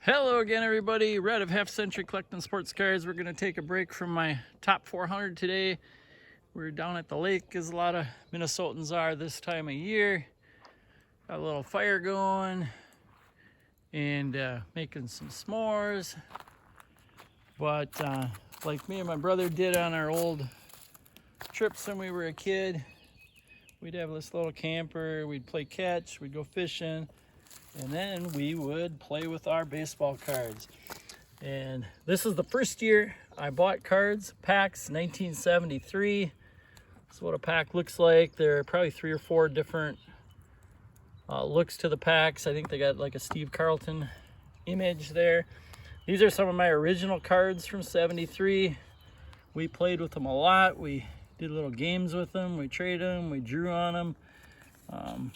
Hello again, everybody. Red of Half Century collecting sports cars. We're going to take a break from my top 400 today. We're down at the lake, as a lot of Minnesotans are this time of year. Got a little fire going and making some s'mores. But like me and my brother did on our old trips when we were a kid, we'd have this little camper, we'd play catch, we'd go fishing, and then we would play with our baseball cards. And this is the first year I bought cards, packs, 1973. This is what a pack looks like. There are probably 3 or 4 different looks to the packs. I think they got like a Steve Carlton image there. These are some of my original cards from 73. We played with them a lot. We did little games with them. We traded them. We drew on them.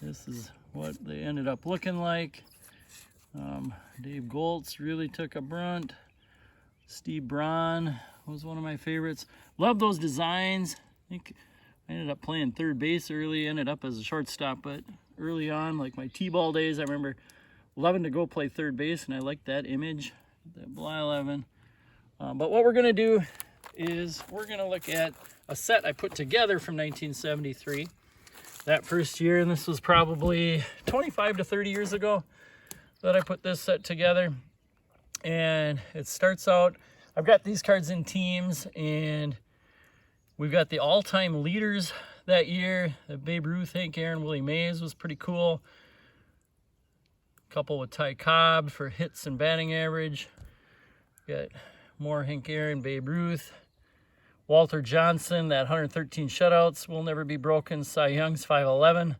This is what they ended up looking like. Dave Goltz really took a brunt. Steve Braun was one of my favorites. Love those designs. I think I ended up playing third base early, ended up as a shortstop, but early on, like my T-ball days, I remember loving to go play third base, and I liked that image, that Bly 11. But what we're gonna do is we're gonna look at a set I put together from 1973. That first year, and this was probably 25 to 30 years ago that I put this set together. And it starts out, I've got these cards in teams, and we've got the all-time leaders that year. Babe Ruth, Hank Aaron, Willie Mays was pretty cool. A couple with Ty Cobb for hits and batting average. Got more Hank Aaron, Babe Ruth. Walter Johnson, that 113 shutouts will never be broken. Cy Young's 511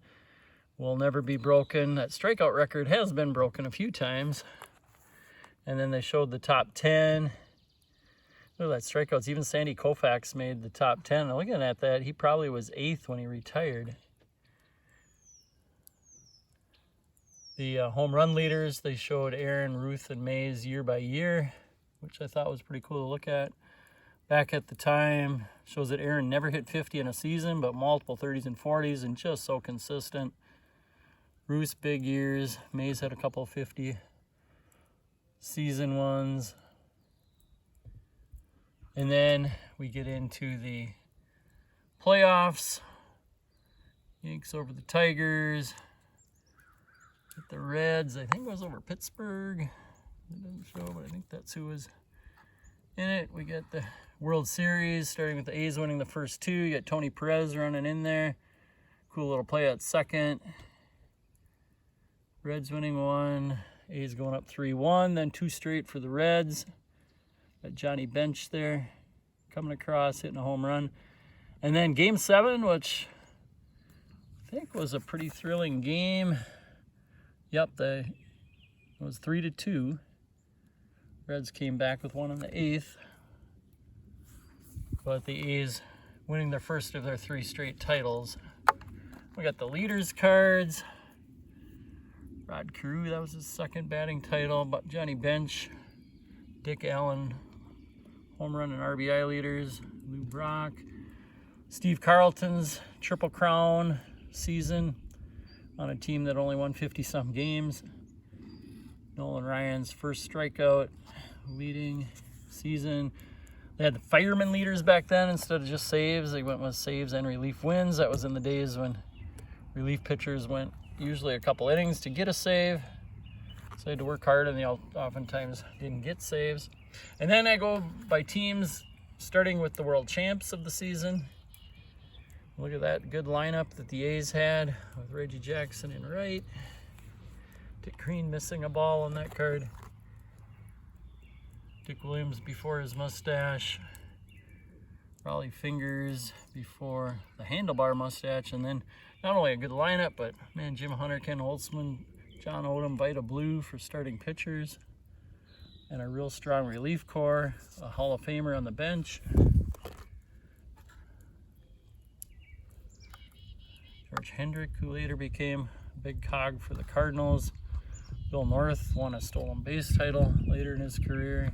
will never be broken. That strikeout record has been broken a few times. And then they showed the top 10. Look at that strikeouts. Even Sandy Koufax made the top 10. And looking at that, he probably was 8th when he retired. The home run leaders, they showed Aaron, Ruth, and Mays year by year, which I thought was pretty cool to look at. Back at the time, shows that Aaron never hit 50 in a season, but multiple 30s and 40s, and just so consistent. Ruth's big years. Mays had a couple of 50 season ones. And then we get into the playoffs. Yanks over the Tigers. Get the Reds. I think it was over Pittsburgh. It doesn't show, but I think that's who was in it. We get the World Series, starting with the A's winning the first 2. You got Tony Perez running in there. Cool little play at second. Reds winning 1. A's going up 3-1. Then 2 straight for the Reds. Got Johnny Bench there coming across, hitting a home run. And then Game 7, which I think was a pretty thrilling game. Yep, it was 3-2. Reds came back with 1 in the 8th. But the A's winning their first of their 3 straight titles. We got the leaders cards. Rod Carew, that was his second batting title. But Johnny Bench, Dick Allen, home run and RBI leaders. Lou Brock. Steve Carlton's Triple Crown season on a team that only won 50-some games. Nolan Ryan's first strikeout leading season. They had the fireman leaders back then instead of just saves. They went with saves and relief wins. That was in the days when relief pitchers went usually a couple innings to get a save. So they had to work hard, and they oftentimes didn't get saves. And then I go by teams, starting with the world champs of the season. Look at that good lineup that the A's had with Reggie Jackson in right. Dick Green missing a ball on that card. Dick Williams before his mustache. Raleigh Fingers before the handlebar mustache. And then not only a good lineup, but man, Jim Hunter, Ken Holtzman, John Odom, Vita Blue for starting pitchers. And a real strong relief corps. A Hall of Famer on the bench. George Hendrick, who later became a big cog for the Cardinals. Bill North won a stolen base title later in his career.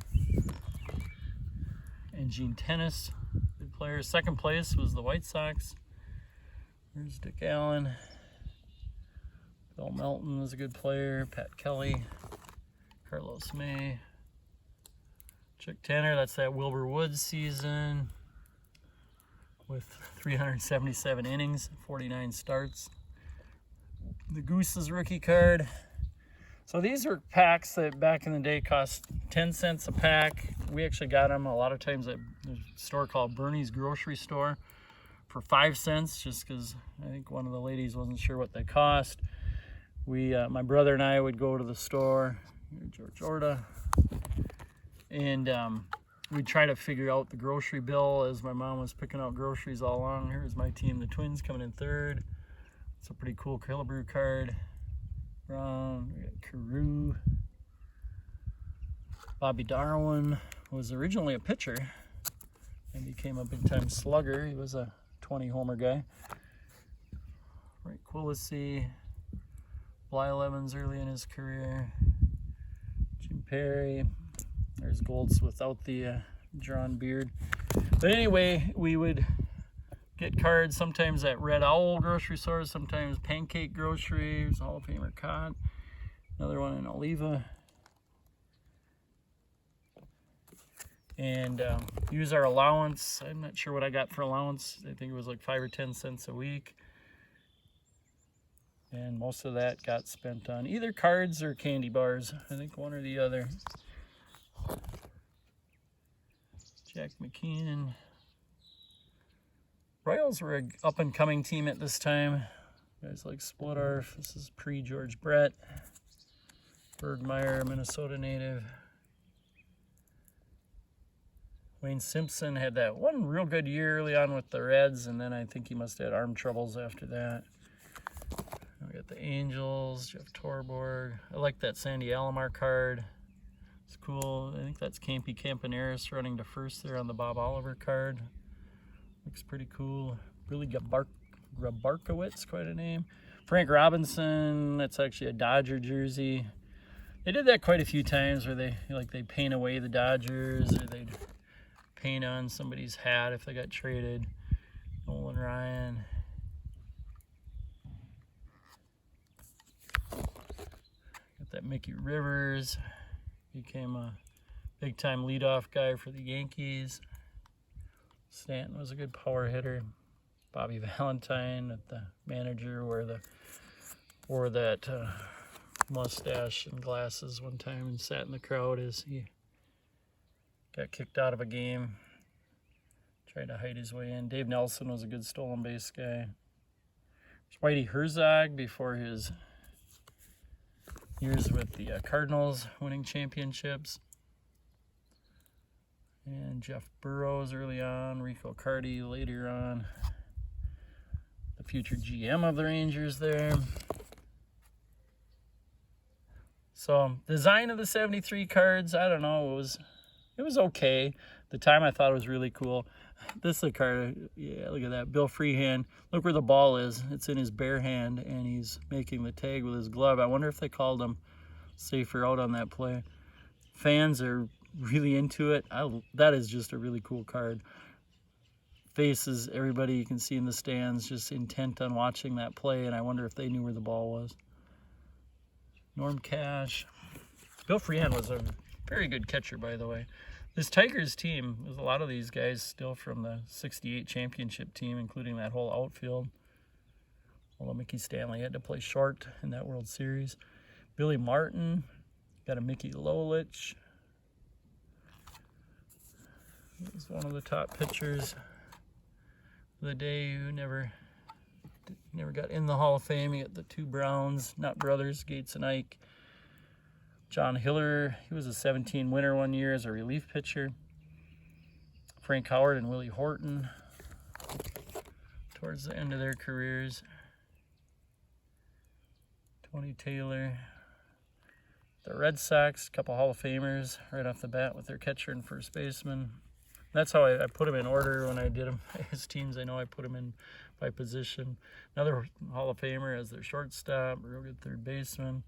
And Gene Tennis, good player. Second place was the White Sox. There's Dick Allen. Bill Melton was a good player. Pat Kelly, Carlos May, Chuck Tanner. That's that Wilbur Woods season with 377 innings, 49 starts. The Goose's rookie card. So these are packs that back in the day cost 10 cents a pack. We actually got them a lot of times at a store called Bernie's Grocery Store for 5 cents, just because I think one of the ladies wasn't sure what they cost. My brother and I would go to the store, George Orta, and we'd try to figure out the grocery bill as my mom was picking out groceries all along. Here's my team, the Twins, coming in third. It's a pretty cool Killebrew card. Brown, we got Carew. Bobby Darwin was originally a pitcher and became a big-time slugger. He was a 20-homer guy. Right, Quillisi, Blyleven's early in his career. Jim Perry. There's Golds without the drawn beard. But anyway, we would get cards sometimes at Red Owl grocery stores, sometimes Pancake Grocery. There's a Hall of Famer Cott. Another one in Oliva. And use our allowance. I'm not sure what I got for allowance. I think it was like 5 or 10 cents a week. And most of that got spent on either cards or candy bars. I think one or the other. Jack McKeon. Royals were an up-and-coming team at this time. Guys like Splittorf. This is pre-George Brett. Bergmeyer, Minnesota native. Wayne Simpson had that one real good year early on with the Reds, and then I think he must have had arm troubles after that. We got the Angels, Jeff Torborg. I like that Sandy Alomar card. It's cool. I think that's Campy Campaneris running to first there on the Bob Oliver card. Looks pretty cool. Billy Grabarkowitz, quite a name. Frank Robinson, that's actually a Dodger jersey. They did that quite a few times where they paint away the Dodgers, or they'd paint on somebody's hat if they got traded. Nolan Ryan. Got that Mickey Rivers. Became a big-time leadoff guy for the Yankees. Stanton was a good power hitter. Bobby Valentine, at the manager, wore that mustache and glasses one time and sat in the crowd as he got kicked out of a game. Tried to hide his way in. Dave Nelson was a good stolen base guy. There's Whitey Herzog before his years with the Cardinals winning championships. And Jeff Burrows early on, Rico Carty later on. The future GM of the Rangers there. So, design of the 73 cards, I don't know, it was okay. At the time I thought it was really cool. This is a card, yeah, look at that, Bill Freehand. Look where the ball is. It's in his bare hand, and he's making the tag with his glove. I wonder if they called him safer out on that play. Fans are really into it. That is just a really cool card. Faces, everybody you can see in the stands just intent on watching that play, and I wonder if they knew where the ball was. Norm Cash. Bill Freehand was a very good catcher, by the way. This Tigers team, there's a lot of these guys still from the 68 championship team, including that whole outfield. Although Mickey Stanley had to play short in that World Series. Billy Martin. Got a Mickey Lolich. He's one of the top pitchers of the day who never got in the Hall of Fame. He got the two Browns, not brothers, Gates and Ike. John Hiller, he was a 17 winner one year as a relief pitcher. Frank Howard and Willie Horton towards the end of their careers. Tony Taylor. The Red Sox, a couple Hall of Famers right off the bat with their catcher and first baseman. That's how I put them in order when I did them as teams. I know I put them in by position. Another Hall of Famer as their shortstop, real good third baseman.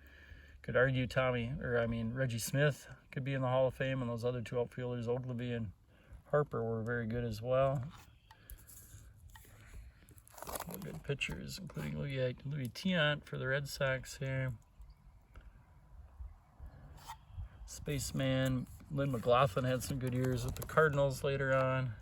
Could argue Reggie Smith could be in the Hall of Fame, and those other two outfielders, Ogilvy and Harper, were very good as well. All good pitchers, including Louis Tiant for the Red Sox here. Spaceman, Lynn McLaughlin had some good years with the Cardinals later on.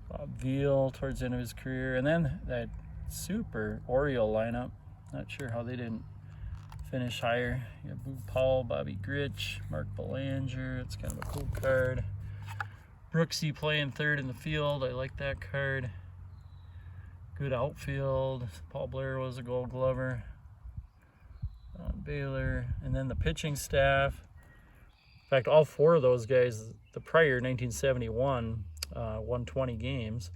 Bob Veal towards the end of his career. And then that super Oriole lineup. Not sure how they didn't finish higher. You have Boo Paul, Bobby Grich, Mark Belanger. It's kind of a cool card. Brooksy playing third in the field. I like that card. Good outfield. Paul Blair was a Gold Glover. Baylor. And then the pitching staff. In fact, all four of those guys, the prior 1971, won 20 games.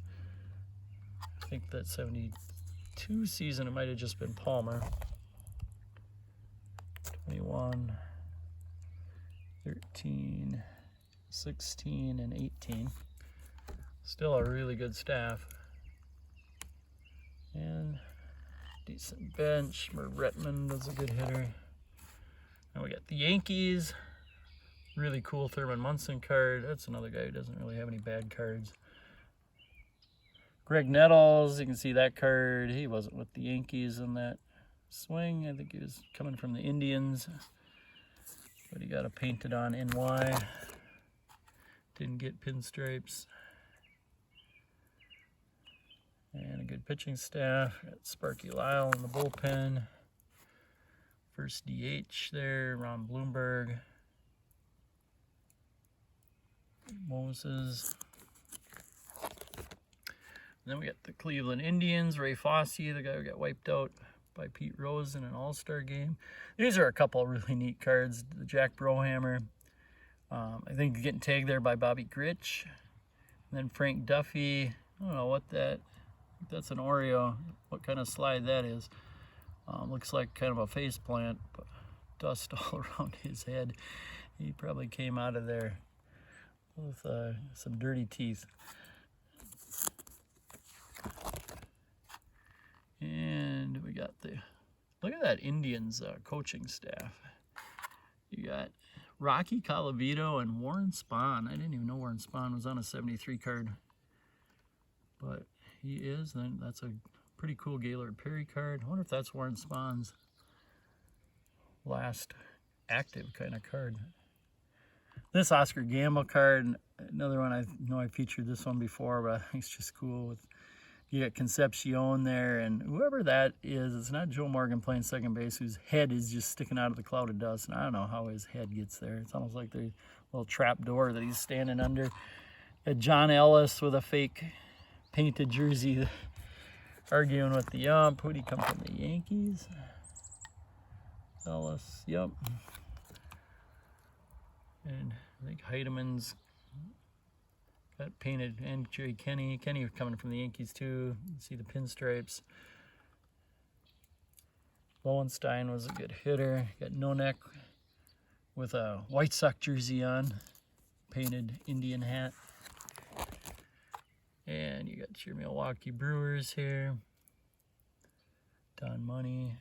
I think that 72 season, it might have just been Palmer. 21, 13, 16, and 18. Still a really good staff. And decent bench. Merv Retman was a good hitter. Now we got the Yankees. Really cool Thurman Munson card. That's another guy who doesn't really have any bad cards. Greg Nettles, you can see that card. He wasn't with the Yankees in that swing. I think he was coming from the Indians. But he got a painted on NY. Didn't get pinstripes. And a good pitching staff. Got Sparky Lyle in the bullpen. First DH there, Ron Bloomberg. Moses. And then we got the Cleveland Indians, Ray Fosse, the guy who got wiped out by Pete Rose in an All-Star game. These are a couple of really neat cards. The Jack Brohammer. I think getting tagged there by Bobby Grich. And then Frank Duffy. I don't know what that's an Oreo. What kind of slide that is. Looks like kind of a face plant, but dust all around his head. He probably came out of there with some dirty teeth. And we got look at that Indians coaching staff. You got Rocky Colavito and Warren Spahn. I didn't even know Warren Spahn was on a 73 card. But he is, and that's a pretty cool Gaylord Perry card. I wonder if that's Warren Spahn's last active kind of card. This Oscar Gamble card, another one, I know I featured this one before, but I think it's just cool. You got Concepcion there, and whoever that is, it's not Joe Morgan playing second base, whose head is just sticking out of the cloud of dust, and I don't know how his head gets there. It's almost like the little trap door that he's standing under. Got John Ellis with a fake painted jersey arguing with the ump. Who'd he come from? The Yankees? Ellis, yep. And I think Heidemann's got painted, and Jerry Kenny. Kenny coming from the Yankees too. You see the pinstripes. Lowenstein was a good hitter. Got Nonek with a White Sox jersey on. Painted Indian hat. And you got your Milwaukee Brewers here. Don Money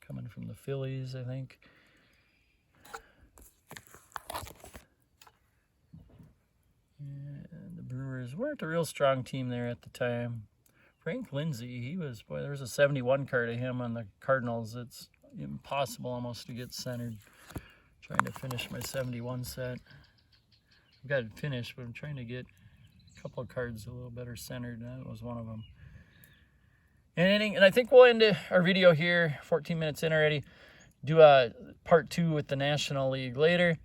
coming from the Phillies, I think. And the Brewers weren't a real strong team there at the time. Frank Lindsay, he was, boy, there was a 71 card of him on the Cardinals. It's impossible almost to get centered. Trying to finish my 71 set. I've got it finished, but I'm trying to get a couple of cards a little better centered. That was one of them. And I think we'll end our video here, 14 minutes in already. Do a part 2 with the National League later.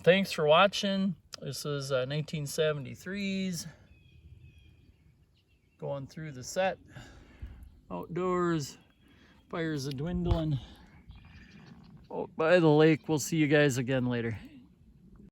Thanks for watching. This is 1973s. Going through the set. Outdoors. Fires are dwindling. Out by the lake. We'll see you guys again later.